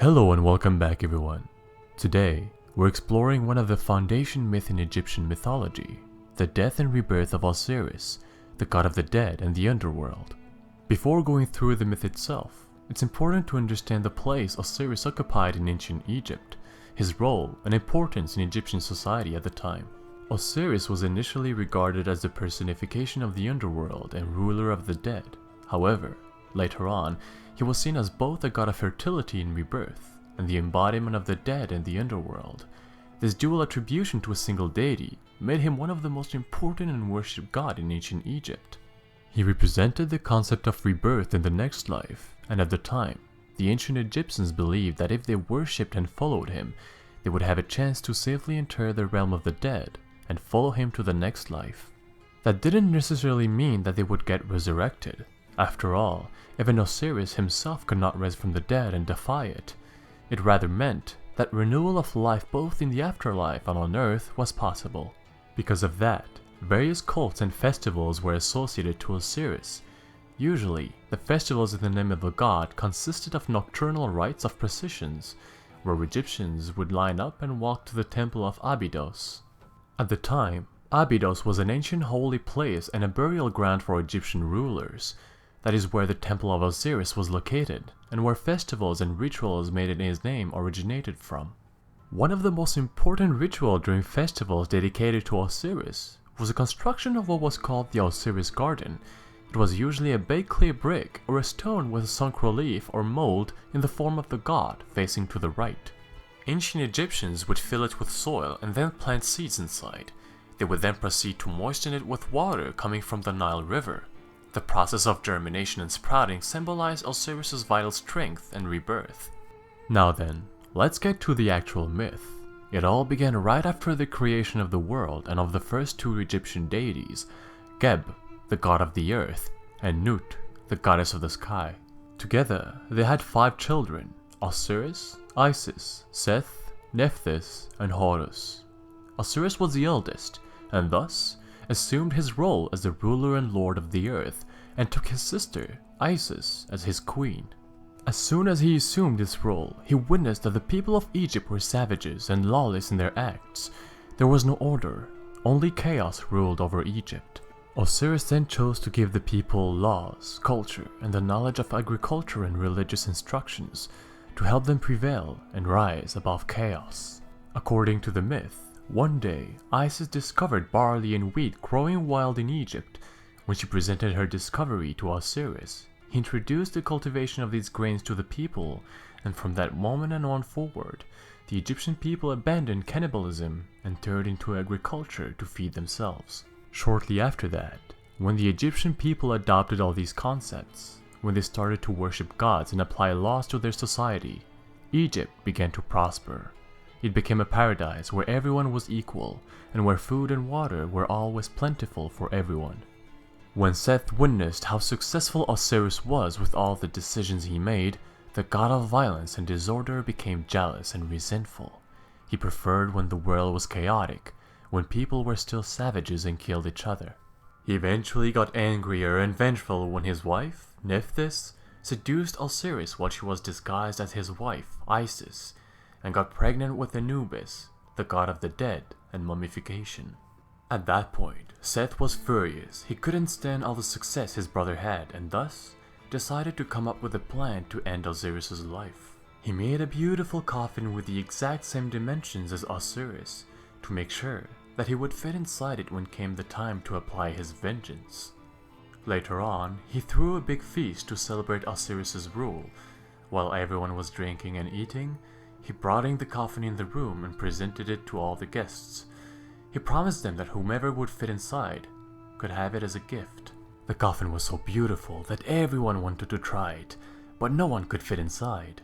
Hello and welcome back everyone. Today, we're exploring one of the foundation myths in Egyptian mythology, the death and rebirth of Osiris, the god of the dead and the underworld. Before going through the myth itself, it's important to understand the place Osiris occupied in ancient Egypt, his role and importance in Egyptian society at the time. Osiris was initially regarded as the personification of the underworld and ruler of the dead. However, later on, he was seen as both a god of fertility and rebirth, and the embodiment of the dead and the underworld. This dual attribution to a single deity made him one of the most important and worshipped gods in ancient Egypt. He represented the concept of rebirth in the next life, and at the time, the ancient Egyptians believed that if they worshipped and followed him, they would have a chance to safely enter the realm of the dead and follow him to the next life. That didn't necessarily mean that they would get resurrected. After all, even Osiris himself could not rise from the dead and defy it. It rather meant that renewal of life both in the afterlife and on earth was possible. Because of that, various cults and festivals were associated to Osiris. Usually, the festivals in the name of the god consisted of nocturnal rites of processions, where Egyptians would line up and walk to the temple of Abydos. At the time, Abydos was an ancient holy place and a burial ground for Egyptian rulers. That is where the temple of Osiris was located, and where festivals and rituals made in his name originated from. One of the most important rituals during festivals dedicated to Osiris was the construction of what was called the Osiris Garden. It was usually a baked clay brick or a stone with a sunk relief or mold in the form of the god facing to the right. Ancient Egyptians would fill it with soil and then plant seeds inside. They would then proceed to moisten it with water coming from the Nile River. The process of germination and sprouting symbolized Osiris' vital strength and rebirth. Now then, let's get to the actual myth. It all began right after the creation of the world and of the first two Egyptian deities, Geb, the god of the earth, and Nut, the goddess of the sky. Together, they had 5 children: Osiris, Isis, Seth, Nephthys, and Horus. Osiris was the eldest, and thus assumed his role as the ruler and lord of the earth, and took his sister, Isis, as his queen. As soon as he assumed this role, he witnessed that the people of Egypt were savages and lawless in their acts. There was no order, only chaos ruled over Egypt. Osiris then chose to give the people laws, culture, and the knowledge of agriculture and religious instructions to help them prevail and rise above chaos. According to the myth, one day, Isis discovered barley and wheat growing wild in Egypt. When she presented her discovery to Osiris, he introduced the cultivation of these grains to the people, and from that moment and on forward, the Egyptian people abandoned cannibalism and turned into agriculture to feed themselves. Shortly after that, when the Egyptian people adopted all these concepts, when they started to worship gods and apply laws to their society, Egypt began to prosper. It became a paradise where everyone was equal, and where food and water were always plentiful for everyone. When Seth witnessed how successful Osiris was with all the decisions he made, the god of violence and disorder became jealous and resentful. He preferred when the world was chaotic, when people were still savages and killed each other. He eventually got angrier and vengeful when his wife, Nephthys, seduced Osiris while she was disguised as his wife, Isis, and got pregnant with Anubis, the god of the dead and mummification. At that point, Seth was furious. He couldn't stand all the success his brother had, and thus decided to come up with a plan to end Osiris' life. He made a beautiful coffin with the exact same dimensions as Osiris, to make sure that he would fit inside it when came the time to apply his vengeance. Later on, he threw a big feast to celebrate Osiris' rule. While everyone was drinking and eating, he brought in the coffin in the room and presented it to all the guests. He promised them that whomever would fit inside could have it as a gift. The coffin was so beautiful that everyone wanted to try it, but no one could fit inside.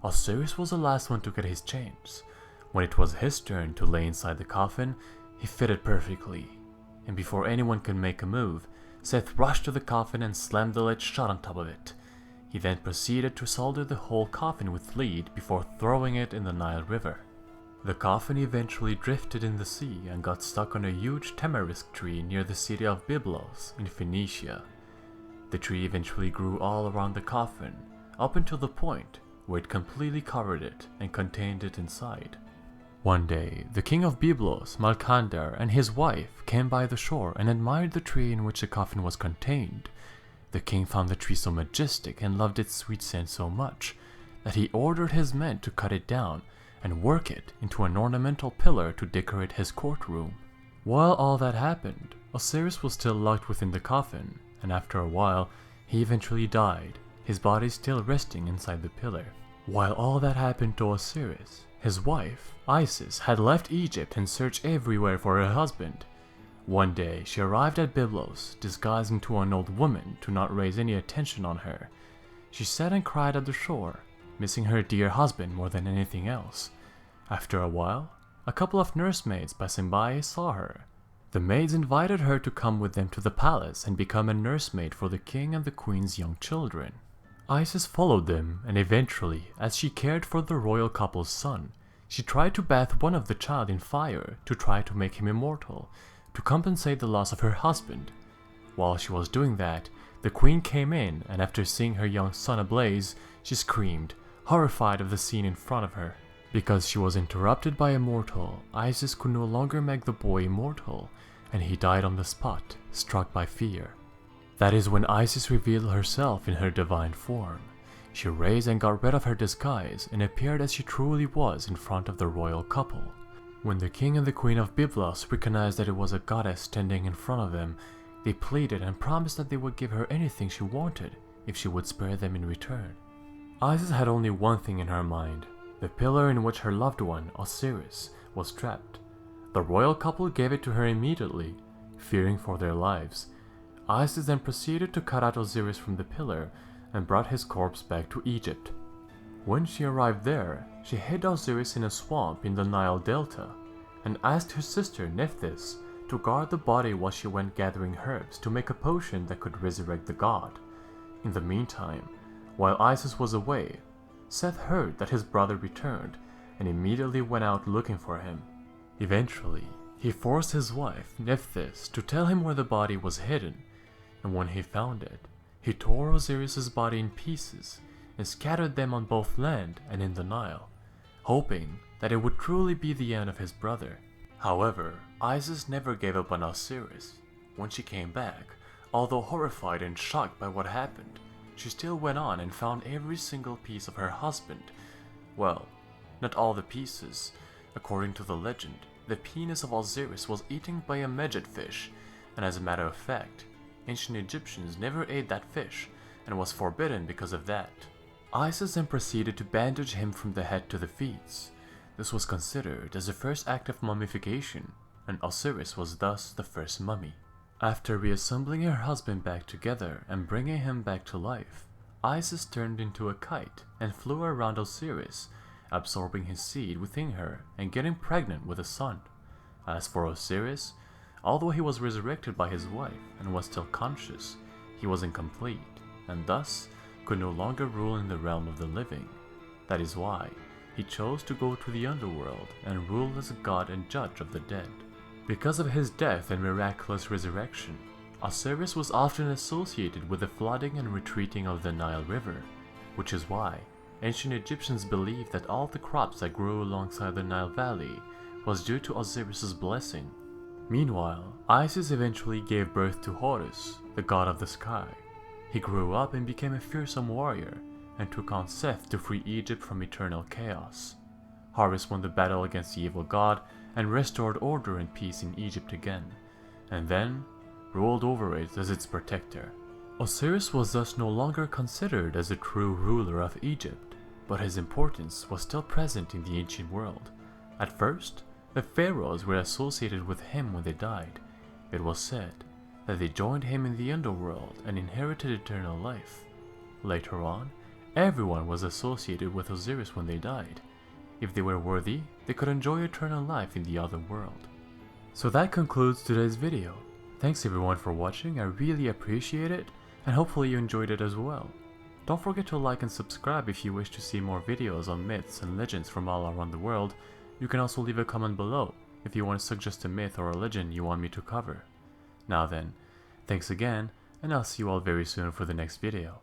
Osiris was the last one to get his chance. When it was his turn to lay inside the coffin, he fitted perfectly. And before anyone could make a move, Seth rushed to the coffin and slammed the lid shut on top of it. He then proceeded to solder the whole coffin with lead before throwing it in the Nile River. The coffin eventually drifted in the sea and got stuck on a huge tamarisk tree near the city of Byblos in Phoenicia. The tree eventually grew all around the coffin, up until the point where it completely covered it and contained it inside. One day, the king of Byblos, Malkander, and his wife came by the shore and admired the tree in which the coffin was contained. The king found the tree so majestic and loved its sweet scent so much that he ordered his men to cut it down and work it into an ornamental pillar to decorate his courtroom. While all that happened, Osiris was still locked within the coffin, and after a while, he eventually died, his body still resting inside the pillar. While all that happened to Osiris, his wife, Isis, had left Egypt and searched everywhere for her husband. One day, she arrived at Byblos, disguised into an old woman to not raise any attention on her. She sat and cried at the shore, missing her dear husband more than anything else. After a while, a couple of nursemaids passing by saw her. The maids invited her to come with them to the palace and become a nursemaid for the king and the queen's young children. Isis followed them, and eventually, as she cared for the royal couple's son, she tried to bath one of the child in fire to try to make him immortal, to compensate the loss of her husband. While she was doing that, the queen came in, and after seeing her young son ablaze, she screamed, horrified of the scene in front of her. Because she was interrupted by a mortal, Isis could no longer make the boy immortal, and he died on the spot, struck by fear. That is when Isis revealed herself in her divine form. She raised and got rid of her disguise and appeared as she truly was in front of the royal couple. When the king and the queen of Byblos recognized that it was a goddess standing in front of them, they pleaded and promised that they would give her anything she wanted if she would spare them in return. Isis had only one thing in her mind: the pillar in which her loved one, Osiris, was trapped. The royal couple gave it to her immediately, fearing for their lives. Isis then proceeded to cut out Osiris from the pillar and brought his corpse back to Egypt. When she arrived there, she hid Osiris in a swamp in the Nile Delta and asked her sister Nephthys to guard the body while she went gathering herbs to make a potion that could resurrect the god. In the meantime, while Isis was away, Seth heard that his brother returned and immediately went out looking for him. Eventually, he forced his wife, Nephthys, to tell him where the body was hidden, and when he found it, he tore Osiris's body in pieces and scattered them on both land and in the Nile, hoping that it would truly be the end of his brother. However, Isis never gave up on Osiris. When she came back, although horrified and shocked by what happened, she still went on and found every single piece of her husband. Well, not all the pieces. According to the legend, the penis of Osiris was eaten by a medjed fish, and as a matter of fact, ancient Egyptians never ate that fish, and was forbidden because of that. Isis then proceeded to bandage him from the head to the feet. This was considered as the first act of mummification, and Osiris was thus the first mummy. After reassembling her husband back together and bringing him back to life, Isis turned into a kite and flew around Osiris, absorbing his seed within her and getting pregnant with a son. As for Osiris, although he was resurrected by his wife and was still conscious, he was incomplete, and thus could no longer rule in the realm of the living. That is why he chose to go to the underworld and rule as a god and judge of the dead. Because of his death and miraculous resurrection, Osiris was often associated with the flooding and retreating of the Nile River, which is why ancient Egyptians believed that all the crops that grew alongside the Nile Valley was due to Osiris's blessing. Meanwhile, Isis eventually gave birth to Horus, the god of the sky. He grew up and became a fearsome warrior, and took on Seth to free Egypt from eternal chaos. Horus won the battle against the evil god and restored order and peace in Egypt again, and then ruled over it as its protector. Osiris was thus no longer considered as a true ruler of Egypt, but his importance was still present in the ancient world. At first, the pharaohs were associated with him when they died. It was said that they joined him in the underworld and inherited eternal life. Later on, everyone was associated with Osiris when they died. If they were worthy, they could enjoy eternal life in the other world. So that concludes today's video. Thanks everyone for watching, I really appreciate it, and hopefully you enjoyed it as well. Don't forget to like and subscribe if you wish to see more videos on myths and legends from all around the world. You can also leave a comment below if you want to suggest a myth or a legend you want me to cover. Now then, thanks again, and I'll see you all very soon for the next video.